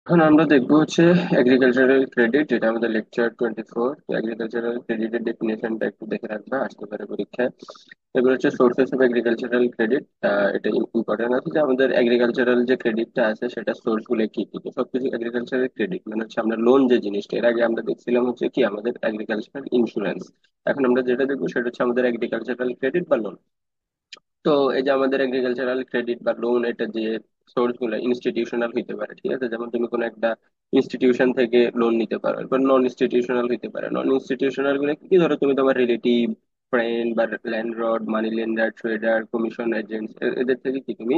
এখন আমরা দেখবো হচ্ছে এগ্রিকালচারাল ক্রেডিট, যেটা আমাদের লেকচার 24। তো এগ্রিকালচারাল ক্রেডিটের ডেফিনেশনটা একটু দেখে রাখবা, আসতে পারে পরীক্ষায়। এগুলো হচ্ছে সোর্সেস অফ এগ্রিকালচারাল ক্রেডিট। এটা ইম্পর্টেন্ট আছে যে আমাদের এগ্রিকালচারাল যে ক্রেডিটটা আছে সেটা সোর্স গুলো কি কি। তো সবকিছু এগ্রিকালচারাল ক্রেডিট মানে হচ্ছে আমরা লোন যে জিনিসটা, এর আগে আমরা দেখছিলাম হচ্ছে কি আমাদের এগ্রিকালচারাল ইন্স্যুরেন্স। এখন আমরা যেটা দেখবো সেটা হচ্ছে আমাদের এগ্রিকালচারাল ক্রেডিট বা লোন। তো এই যে আমাদের এগ্রিকালচারাল ক্রেডিট বা লোন, এটা যে সোর্স গুলো ইনস্টিটিউশনাল হইতে পারে, ঠিক আছে। যেমন তুমি কোনো একটা ইনস্টিটিউশন থেকে লোন নিতে পারো। এবার নন ইনস্টিটিউশনাল হইতে পারে। নন ইনস্টিটিউশনাল গুলো কি কি? ধরো তুমি তোমার রিলেটিভ, ফ্রেন্ড বা ল্যান্ডলর্ড, মানি লেন্ডার, ট্রেডার, কমিশন এজেন্টস, এদের থেকে কি তুমি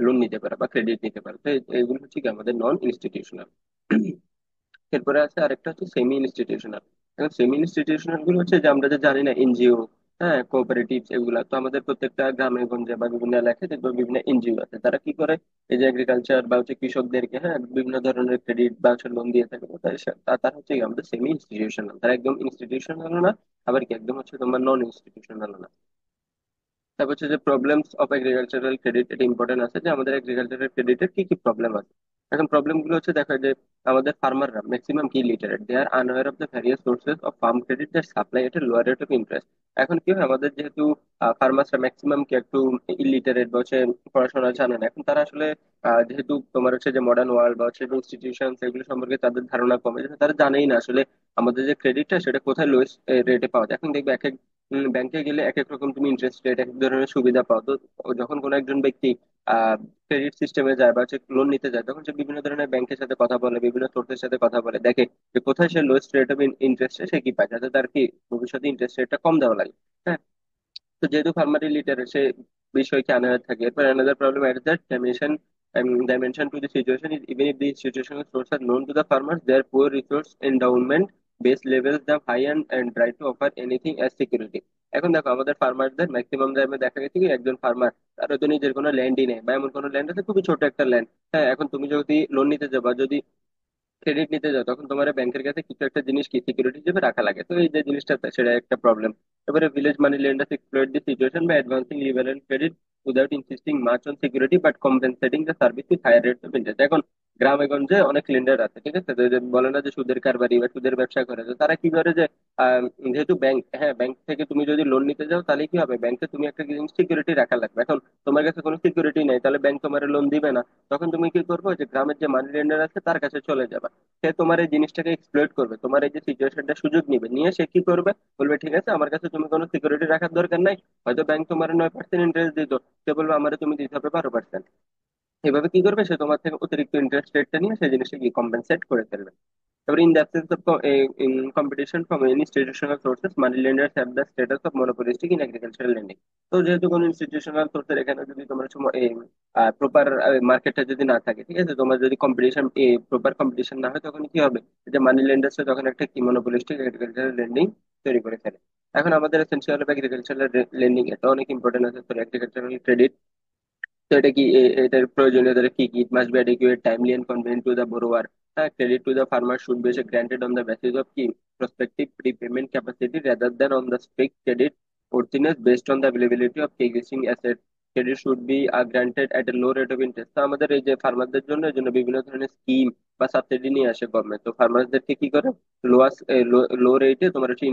লোন নিতে পারো বা ক্রেডিট নিতে পারো। তো এইগুলো হচ্ছে কি আমাদের নন ইনস্টিটিউশনাল। এরপরে আছে আরেকটা হচ্ছে সেমি ইনস্টিটিউশনাল। এখন সেমি ইনস্টিটিউশনাল গুলো হচ্ছে যে আমরা যে জানি না, এনজিও, হ্যাঁ, কোঅপারেটিভ, এগুলা তো আমাদের প্রত্যেকটা গ্রামে গঞ্জে বা বিভিন্ন এলাকায় দেখবে বিভিন্ন এনজিও আছে। তারা কি করে? এই যে এগ্রিকালচার বা হচ্ছে কৃষকদেরকে, হ্যাঁ, বিভিন্ন ধরনের ক্রেডিট বা হচ্ছে লোন দিয়ে থাকে। তো তারা হচ্ছে কি আমাদের সেমি ইনস্টিটিউশনাল। তারা একদম ইনস্টিটিউশনাল না, আবার কি একদম হচ্ছে তোমার নন ইনস্টিটিউশনাল না। তারপর হচ্ছে যে প্রবলেমস অফ এগ্রিকালচারাল ক্রেডিট, এটা ইম্পর্টেন্ট আছে যে আমাদের এগ্রিকালচারাল ক্রেডিটের কি কি প্রবলেম আছে। এখন প্রবলেম গুলো হচ্ছে দেখা যায় আমাদের ফার্মাররা ম্যাক্সিমাম কি literate, they are unaware of the various sources of farm credit that supply at a lower rate of interest. এখন কি হয়, আমাদের যেহেতু ফার্মার্সরা ম্যাক্সিমাম কি একটু ইলিটারেট বা হচ্ছে পড়াশোনা জানে না। এখন তারা আসলে যেহেতু তোমার হচ্ছে যে মডার্ন ওয়ার্ল্ড বা হচ্ছে ইনস্টিটিউশন এগুলো সম্পর্কে তাদের ধারণা কমে, তারা জানেই না আসলে আমাদের যে ক্রেডিটটা সেটা কোথায় লোয়েস্ট রেটে পাওয়া যায়। এখন দেখবে এক এক ব্যাংকে গেলে এক এক রকম তুমি ইন্টারেস্ট রেট, এক এক ধরনের সুবিধা পাও। তো যখন কোনো একজন ব্যক্তি ক্রেডিট সিস্টেমে যায় বা হচ্ছে লোন নিতে যায়, তখন সে বিভিন্ন ধরনের ব্যাংকের সাথে কথা বলে, বিভিন্ন সোর্সের সাথে কথা বলে, দেখে যে কোথায় সে লোয়েস্ট রেট অফ ইন্টারেস্টে সে কি পায়, যাতে তার কি ভবিষ্যতে ইন্টারেস্ট রেটটা কম দেওয়া লাগে। হ্যাঁ। তো যেহেতু ফার্মার লিটারেট, সে বিষয়কে আনার থাকে। এরপর another problem at that dimension to the situation is even if the institutional sources are known to the farmers, their poor resource endowment base levels them high and try to offer anything as security. এখন দেখো আমাদের ফার্মারদের maximum টাইমে দেখা গেছে কি একজন farmer, তার হয়তো নিজের কোনো ল্যান্ডই নেই বা এমন কোনো ল্যান্ড আছে খুবই ছোট একটা ল্যান্ড। হ্যাঁ, এখন তুমি যদি লোন নিতে যাবা, যদি ক্রেডিট নিতে যাও, তখন তোমার ব্যাংকের কাছে কিছু একটা জিনিস কি সিকিউরিটি হিসেবে রাখা লাগে। তো এই যে জিনিসটা সেটা একটা প্রবলেম। এবারে village money lenders exploit the situation by advancing liberal credit without insisting much on security but compensating the service with higher rates of interest. এখন গ্রামে গঞ্জে অনেক লেন্ডার আছে, ঠিক আছে। তো এই যে বলে না যে সুদের কারবারি বা সুদের ব্যবসা করে, তো তারা কি করে যে যেহেতু ব্যাংক, হ্যাঁ, ব্যাংক থেকে তুমি যদি লোন নিতে যাও তাহলে কি হবে, ব্যাংকে তুমি একটা জিনিস সিকিউরিটি রাখা লাগবে। এখন তোমার কাছে কোনো সিকিউরিটি নেই, তাহলে ব্যাংক তোমার লোন দিবে না। তখন তুমি কি করবো, যে গ্রামের যে মানি লেন্ডার আছে তার কাছে চলে যাবে। সে তোমার এই জিনিসটাকে এক্সপ্লয়েট করবে, তোমার এই যে সিচুয়েশনটা সুযোগ নিবে, নিয়ে সে কি করবে, বলবে ঠিক আছে আমার কাছে তুমি কোনো সিকিউরিটি রাখার দরকার নাই। হয়তো ব্যাংক তোমার 9% ইন্টারেস্ট দিত, সে বলবে আমারে তুমি দিতে হবে 12%। এভাবে কি করবে, সে তোমার থেকে অতিরিক্ত ইন্টারেস্ট রেটটা নিয়ে সেই জিনিসটা কি কম্পেনসেট করে ফেলবে। তারপরে in the absence of in competition from any institutional sources, money lenders have the status of monopolistic in agricultural lending. তো যেহেতু কোনো ইনস্টিটিউশনাল সোর্সের এখানে যদি তোমার প্রপার মার্কেটটা যদি না থাকে, ঠিক আছে, তোমার যদি কম্পিটিশন প্রপার কম্পিটিশন না হয়, তখন কি হবে, যে মানি লেন্ডার্স তখন একটা কি মনোপলিস্টিক এগ্রিকালচারাল লেন্ডিং তৈরি করে ফেলে। এখন আমাদের এসেনশিয়াল অফ এগ্রিকালচারাল লেন্ডিং, এটা অনেক ইম্পর্টেন্ট আছে ফর এগ্রিকালচারাল ক্রেডিট। তো এটা কি এটার প্রয়োজনীয়তা কি কি? It must be adequate, timely and convenient to the borrower. হ্যাঁ, credit to the farmer should be granted on the basis of কি prospective prepayment capacity rather than on the strict credit worthiness based on the availability of existing assets. Credit should be granted at a low rate of interest. তো আমাদের এই যে ফার্মারদের জন্য এই জন্য বিভিন্ন ধরনের স্কিম বা সাবসিডি নিয়ে আসে গভর্নমেন্ট। তো ফার্মারদেরকে কি করে, লোয়াস লো রেটে তোমার হচ্ছে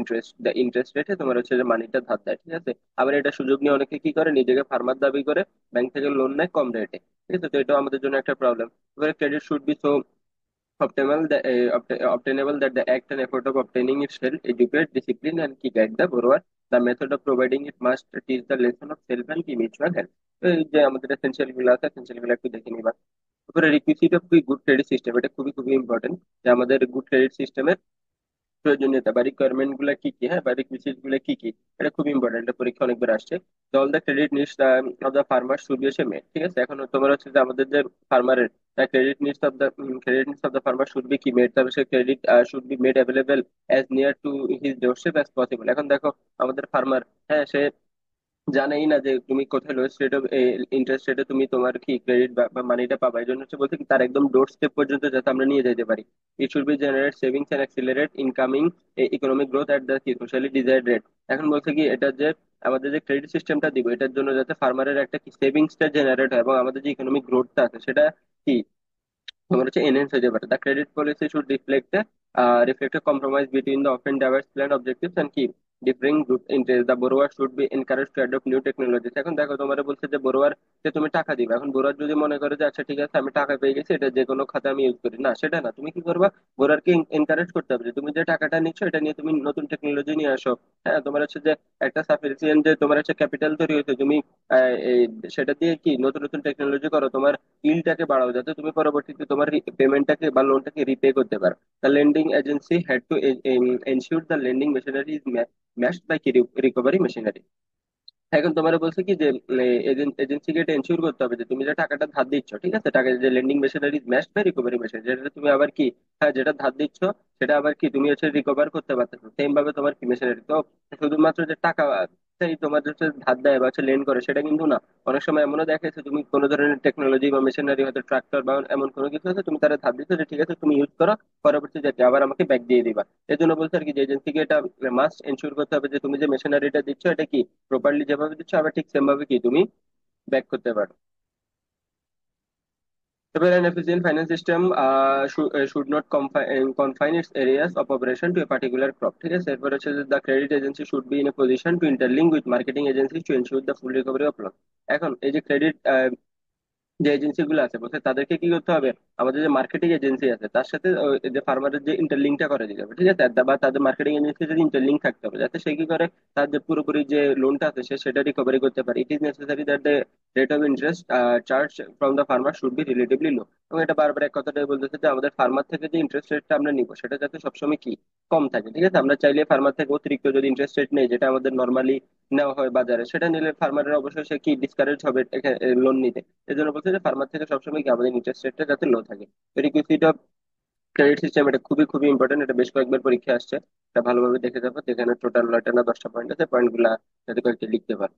ইন্টারেস্ট রেটে তোমার হচ্ছে যে মানিটা ধার দেয়, ঠিক আছে। আবার এটা সুযোগ নিয়ে অনেকে কি করে, নিজেকে ফার্মার দাবি করে ব্যাংক থেকে লোন নেয় কম রেটে, ঠিক আছে। তো এটাও আমাদের জন্য একটা প্রবলেম। এবারে credit should B so obtainable that the act and effort of obtaining it shall educate, discipline, and কি guide the borrower. The method of providing it must teach the lesson of self and কি mutual help. তো এই যে আমাদের essential গুলো আছে, essential গুলো একটু দেখে নিবা। তারপরে requisite of good credit system, এটা খুবই খুবই ইম্পর্টেন্ট, যে আমাদের গুড ক্রেডিট সিস্টেমের প্রয়োজনীয়তা বা রিকোয়ারমেন্ট গুলা কি কি, হ্যাঁ, বা রিকুইজিট গুলা কি কি। এটা খুব ইম্পর্টেন্ট, এটা পরীক্ষা অনেকবার আসছে। তো all the credit needs of the farmer should be এসে মেড, ঠিক আছে। এখন তোমার হচ্ছে যে আমাদের যে ফার্মারের credit needs of the farmer should be কি মেড, তারপর সে credit should be made available as near to his doorstep as possible. এখন দেখো আমাদের ফার্মার, হ্যাঁ, সে জানেই না যে তুমি কোথায় লোয়েস্ট রেট অফ ইন্টারেস্ট রেটে তুমি তোমার কি ক্রেডিট বা মানিটা পাবা। এই জন্য হচ্ছে বলতে কি তার একদম ডোর স্টেপ পর্যন্ত যাতে আমরা নিয়ে যেতে পারি। It should be generate savings and accelerate incoming economic growth at the socially desired rate. এখন বলছে কি এটা যে আমাদের যে ক্রেডিট সিস্টেমটা দিব, এটার জন্য যাতে ফার্মারের একটা কি সেভিংসটা জেনারেট হয় এবং আমাদের যে ইকোনমিক গ্রোথটা আছে সেটা কি তোমার হচ্ছে এনহেন্স হয়ে যেতে পারে। The credit policy should reflect a compromise between the often diverse plan objectives and কি differing group interest. The borrower should be encourage to adopt new technologies. এখন দেখো তোমার বলছে যে বরোয়ার, যে তুমি টাকা দিবে, এখন বরোয়ার যদি মনে করে যে আচ্ছা ঠিক আছে আমি টাকা পেয়ে গেছি, এটা যে কোনো খাতে আমি ইউজ করি, না সেটা না, তুমি কি করবা, বরোয়ারকে এনকারেজ করতে হবে যে তুমি যে টাকাটা নিচ্ছ এটা নিয়ে তুমি নতুন টেকনোলজি নিয়ে আসো। হ্যাঁ, তোমার হচ্ছে যে একটা সাফিসিয়েন্ট যে তোমার হচ্ছে ক্যাপিটাল তৈরি হয়েছে, তুমি এই সেটা দিয়ে কি নতুন নতুন টেকনোলজি করো, তোমার ইলটাকে বাড়াও যাতে তুমি পরবর্তীতে তোমার পেমেন্টটাকে বা লোনটাকে রিপে করতে পারো। The lending agency had to ensure the lending machinery is matched by recovery machinery. এখন তোমার বলছে কি যে এজেন্সিকে এটা এনশিওর করতে হবে যে তুমি যে টাকাটা ধার দিচ্ছ, ঠিক আছে, টাকা যে lending machinery matched by recovery machinery, যেটা তুমি আবার কি, হ্যাঁ যেটা ধার দিচ্ছ সেটা আবার কি তুমি হচ্ছে রিকভার করতে পারতেছো সেম ভাবে তোমার কি মেশিনারি তো। শুধুমাত্র যে টাকা সেই তোমার হচ্ছে ধার দেয় বা হচ্ছে লেন্ড করে সেটা কিন্তু না। অনেক সময় এমনও দেখা যাচ্ছে তুমি কোনো ধরনের টেকনোলজি বা মেশিনারি, হয়তো ট্রাক্টর বা এমন কোনো কিছু আছে, তুমি তারা ধার দিচ্ছ যে ঠিক আছে তুমি ইউজ করো, পরবর্তীতে আবার আমাকে ব্যাক দিয়ে দিবা। এই জন্য বলছে আর কি যে এজেন্সিকে এটা মাস্ট এনশিওর করতে হবে যে তুমি যে মেশিনারিটা দিচ্ছ এটা কি প্রপারলি যেভাবে দিচ্ছ আবার ঠিক সেম ভাবে কি তুমি ব্যাক করতে পারো। এবার an efficient finance system should not confine its areas of operation to a particular crop, ঠিক আছে। এরপর হচ্ছে যে the credit agency should be in a position to interlink with marketing agencies to ensure the full recovery of loss। এখন এই যে credit যে agency গুলো আছে বলছে তাদেরকে কি করতে হবে, আমাদের যে মার্কেটিং এজেন্সি আছে তার সাথে ওই যে ফার্মারের যে ইন্টারলিঙ্কটা করে দিতে হবে, ঠিক আছে, বা তাদের মার্কেটিং এজেন্সির সাথে ইন্টারলিঙ্ক থাকতে হবে যাতে সে কি করে তার যে পুরোপুরি যে লোনটা আছে সে সেটা রিকভারি করতে পারে। It is necessary that the rate of interest charge from the farmer should be relatively low. এবং এটা বারবার এক কথাটাই বলতেছে যে আমাদের ফার্মার থেকে যে ইন্টারেস্ট রেটটা আমরা নিবো সেটা যাতে সবসময় কি কম থাকে, ঠিক আছে। আমরা চাইলে ফার্মার থেকে অতিরিক্ত যদি ইন্টারেস্ট রেট নেই যেটা আমাদের নর্মালি নেওয়া হয় বাজারে, সেটা নিলে ফার্মারের অবশ্যই সে কি ডিসকারেজ হবে লোন নিতে। এই জন্য বলছে যে ফার্মার থেকে সবসময় কি আমাদের ইন্টারেস্ট রেটটা যাতে লো থাকে। রিকুইজিট অফ ক্রেডিট সিস্টেম এটা খুবই খুবই ইম্পর্টেন্ট, এটা বেশ কয়েকবার পরীক্ষা আসছে। এটা ভালোভাবে দেখে যাবো, যেখানে টোটাল 9টা না 10টা পয়েন্ট আছে, পয়েন্ট গুলা যাতে কয়েকটা লিখতে পারো।